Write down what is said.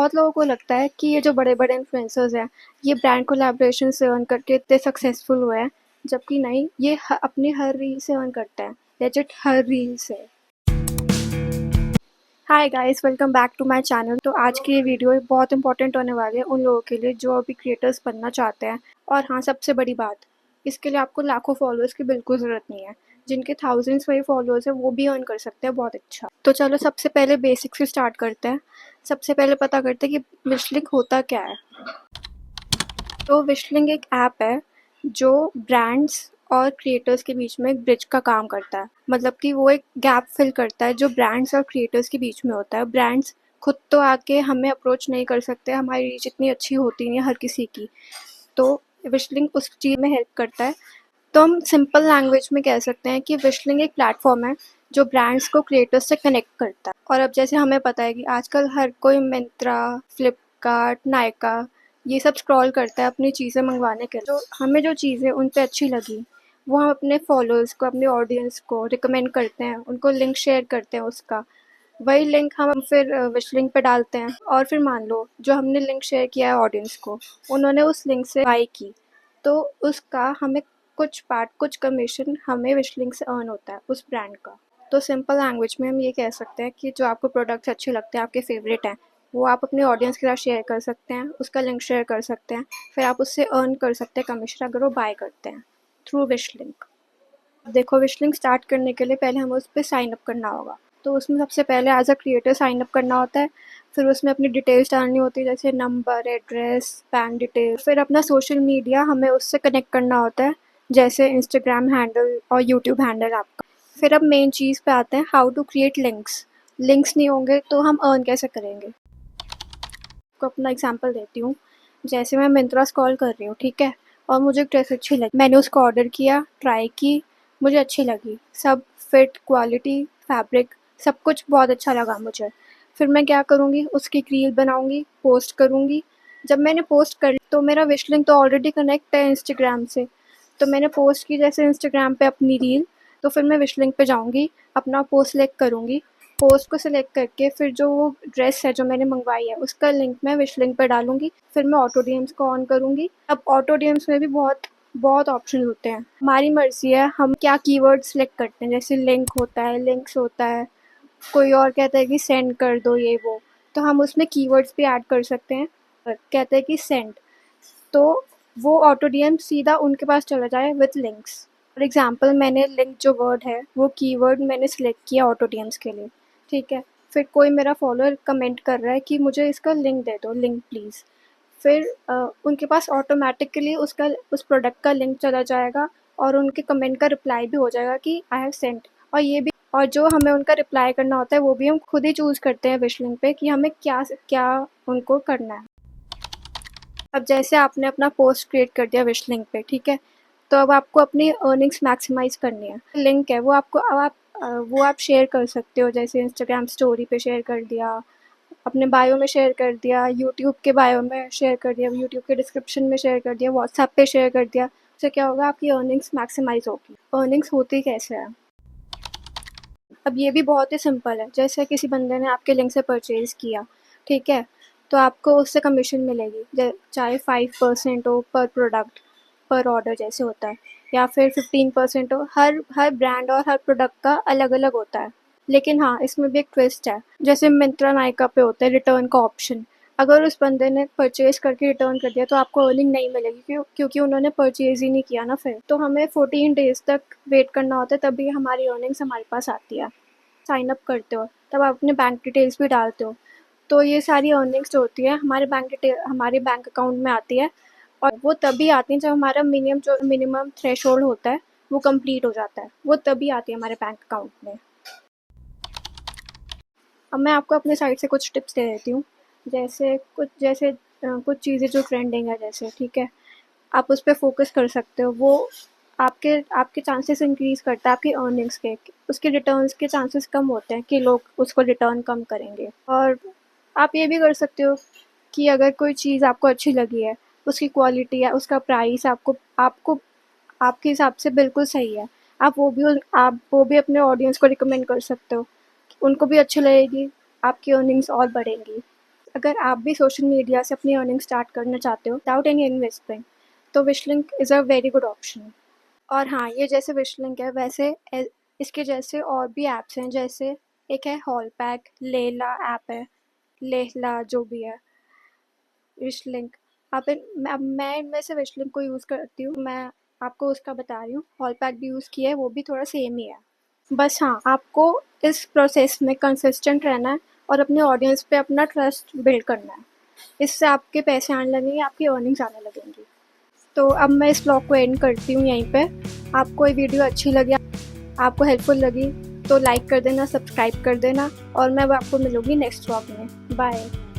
बहुत लोगों को लगता है कि ये जो बड़े-बड़े इन्फ्लुएंसर्स हैं, ये ब्रांड कोलैबोरेशन से अर्न करके इतने सक्सेसफुल हुए हैं, जबकि नहीं, ये अपनी हर रील से अर्न करते हैं, लेजिट हर रील से। Hi guys, welcome back to my channel. तो आज की ये वीडियो बहुत इंपॉर्टेंट होने वाली है उन लोगों के लिए जो अभी क्रिएटर्स बनना चाहते हैं। और हाँ, सबसे बड़ी बात, इसके लिए आपको लाखों फॉलोअर्स की बिल्कुल ज़रूरत नहीं है। जिनके थाउजेंड्स में फॉलोअर्स है वो भी अर्न कर सकते हैं बहुत अच्छा। तो चलो सबसे पहले बेसिक से स्टार्ट करते हैं। सबसे पहले पता करते हैं कि विशलिंक होता क्या है। तो विशलिंग एक ऐप है जो ब्रांड्स और क्रिएटर्स के बीच में एक ब्रिज का काम करता है। मतलब कि वो एक गैप फिल करता है जो ब्रांड्स और क्रिएटर्स के बीच में होता है। ब्रांड्स खुद तो आके हमें अप्रोच नहीं कर सकते, हमारी रीच इतनी अच्छी होती नहीं है हर किसी की। तो विशलिंग उस चीज़ में हेल्प करता है। तो हम सिंपल लैंग्वेज में कह सकते हैं कि विशलिंग एक प्लेटफॉर्म है जो ब्रांड्स को क्रिएटर्स से कनेक्ट करता है। और अब जैसे हमें पता है कि आजकल हर कोई मिंत्रा, फ्लिपकार्ट, नायका ये सब स्क्रॉल करता है अपनी चीज़ें मंगवाने के लिए। तो हमें जो चीज़ें उन पे अच्छी लगी वो हम अपने फॉलोअर्स को, अपने ऑडियंस को रिकमेंड करते हैं, उनको लिंक शेयर करते हैं उसका। वही लिंक हम फिर विश लिंक पे डालते हैं। और फिर मान लो जो हमने लिंक शेयर किया है ऑडियंस को, उन्होंने उस लिंक से बाय की, तो उसका हमें कुछ कमीशन हमें विश लिंक से अर्न होता है उस ब्रांड का। तो सिंपल लैंग्वेज में हम ये कह सकते हैं कि जो आपको प्रोडक्ट्स अच्छे लगते हैं, आपके फेवरेट हैं, वो आप अपने ऑडियंस के साथ शेयर कर सकते हैं, उसका लिंक शेयर कर सकते हैं, फिर आप उससे अर्न कर सकते हैं कमीशन अगर वो बाय करते हैं थ्रू विश लिंक। देखो, विश लिंक स्टार्ट करने के लिए पहले हमें उस पर साइन अप करना होगा। तो उसमें सबसे पहले as a creator sign up करना होता है। फिर उसमें अपनी डिटेल्स डालनी होती है, जैसे नंबर, एड्रेस, बैंक डिटेल। फिर अपना सोशल मीडिया हमें उससे कनेक्ट करना होता है, जैसे इंस्टाग्राम हैंडल और यूट्यूब हैंडल आपका। फिर अब मेन चीज़ पे आते हैं, how to create links. Links नहीं होंगे तो हम अर्न कैसे करेंगे। आपको अपना एग्जांपल देती हूँ। जैसे मैं मिंत्रा स्क्रॉल कर रही हूँ, ठीक है, और मुझे एक ड्रेस अच्छी लगी, मैंने उसको ऑर्डर किया, ट्राई की, मुझे अच्छी लगी, सब फिट, क्वालिटी, फैब्रिक सब कुछ बहुत अच्छा लगा मुझे। फिर मैं क्या करूँगी, उसकी एक रील बनाऊँगी, पोस्ट करूँगी। जब मैंने पोस्ट कर ली तो मेरा विश लिंक तो ऑलरेडी कनेक्ट है इंस्टाग्राम से। तो मैंने पोस्ट की जैसे इंस्टाग्राम पे अपनी रील, तो फिर मैं विश लिंक पे जाऊँगी, अपना पोस्ट सिलेक्ट करूँगी, पोस्ट को सिलेक्ट करके फिर जो वो ड्रेस है जो मैंने मंगवाई है उसका लिंक मैं विश लिंक पर डालूँगी। फिर मैं ऑटो डीएम्स को ऑन करूँगी। अब ऑटो डीएम्स में भी बहुत बहुत ऑप्शन होते हैं, हमारी मर्ज़ी है हम क्या कीवर्ड सिलेक्ट करते हैं। जैसे लिंक होता है, लिंक्स होता है, कोई और कहता है कि सेंड कर दो ये वो, तो हम उसमें कीवर्ड्स भी ऐड कर सकते हैं। कहते हैं कि सेंड, तो वो ऑटो डीएम सीधा उनके पास चला जाए विथ लिंक्स। फॉर एग्जांपल मैंने लिंक जो वर्ड है वो कीवर्ड मैंने सिलेक्ट किया ऑटो डीएम्स के लिए, ठीक है। फिर कोई मेरा फॉलोअर कमेंट कर रहा है कि मुझे इसका लिंक दे दो, लिंक प्लीज़। फिर उनके पास ऑटोमेटिकली उसका उस प्रोडक्ट का लिंक चला जाएगा और उनके कमेंट का रिप्लाई भी हो जाएगा कि आई हैव सेंट। और ये भी, और जो हमें उनका रिप्लाई करना होता है वो भी हम खुद ही चूज़ करते हैं विश लिंक पे कि हमें क्या क्या उनको करना है। अब जैसे आपने अपना पोस्ट क्रिएट कर दिया विश लिंक पे, ठीक है, तो अब आपको अपनी अर्निंग्स मैक्सिमाइज़ करनी है। लिंक है वो आपको, अब आप वो आप शेयर कर सकते हो, जैसे इंस्टाग्राम स्टोरी पे शेयर कर दिया, अपने बायो में शेयर कर दिया, यूट्यूब के बायो में शेयर कर दिया, यूट्यूब के डिस्क्रिप्शन में शेयर कर दिया, व्हाट्सएप पे शेयर कर दिया। उससे क्या होगा, आपकी अर्निंग्स मैक्सिमाइज़ होगी। अर्निंग्स होती कैसे है, अब ये भी बहुत ही सिंपल है। जैसे किसी बंदे ने आपके लिंक से परचेज़ किया, ठीक है, तो आपको उससे कमीशन मिलेगी, चाहे 5% हो पर प्रोडक्ट, पर ऑर्डर जैसे होता है, या फिर 15% हो। हर हर ब्रांड और हर प्रोडक्ट का अलग अलग होता है। लेकिन हाँ, इसमें भी एक ट्विस्ट है। जैसे मिंत्रा, नायका पे होता है रिटर्न का ऑप्शन। अगर उस बंदे ने परचेज करके रिटर्न कर दिया तो आपको अर्निंग नहीं मिलेगी, क्योंकि उन्होंने परचेज ही नहीं किया ना। फिर तो हमें 14 डेज तक वेट करना होता है, तभी हमारी अर्निंग्स हमारे पास आती है। साइन अप करते हो तब आप अपने बैंक डिटेल्स भी डालते हो, तो ये सारी अर्निंग्स जो होती है हमारे बैंक अकाउंट में आती है। और वो तभी आती है जब हमारा मिनिमम थ्रेशोल्ड होता है वो कंप्लीट हो जाता है, वो तभी आती है हमारे बैंक अकाउंट में। अब मैं आपको अपने साइड से कुछ टिप्स दे देती हूँ। कुछ चीज़ें जो ट्रेंडिंग है, जैसे ठीक है, आप उस पे फ़ोकस कर सकते हो। वो आपके आपके चांसेस इंक्रीज़ करता है आपकी अर्निंग्स के। उसके रिटर्न्स के चांसेस कम होते हैं कि लोग उसको रिटर्न कम करेंगे। और आप ये भी कर सकते हो कि अगर कोई चीज़ आपको अच्छी लगी है, उसकी क्वालिटी है, उसका प्राइस आपको आपको आपके हिसाब से बिल्कुल सही है, आप वो भी अपने ऑडियंस को रिकमेंड कर सकते हो। उनको भी अच्छी लगेगी, आपकी अर्निंग्स और बढ़ेंगी। अगर आप भी सोशल मीडिया से अपनी अर्निंग स्टार्ट करना चाहते हो विदाउट एनी इन्वेस्टमेंट, तो Wishlink is a very good option. और हाँ, ये जैसे विशलिंक है वैसे इसके जैसे और भी ऐप्स हैं, जैसे एक है हॉलपैक, लेला ऐप है, लेहला जो भी है, विशलिंक। अब मैं इनमें से विशलिंक को यूज़ करती हूँ, मैं आपको उसका बता रही हूँ। हॉलपैक भी यूज़ किया है, वो भी थोड़ा सेम ही है। बस हाँ, आपको इस प्रोसेस में कंसिस्टेंट रहना है और अपने ऑडियंस पे अपना ट्रस्ट बिल्ड करना है। इससे आपके पैसे आने लगेंगे, आपकी अर्निंग्स आने लगेंगी। तो अब मैं इस ब्लॉग को एंड करती हूँ यहीं पे। आपको ये वीडियो अच्छी लगी, आपको हेल्पफुल लगी, तो लाइक कर देना, सब्सक्राइब कर देना और मैं आपको मिलूँगी नेक्स्ट ब्लॉग में। बाय।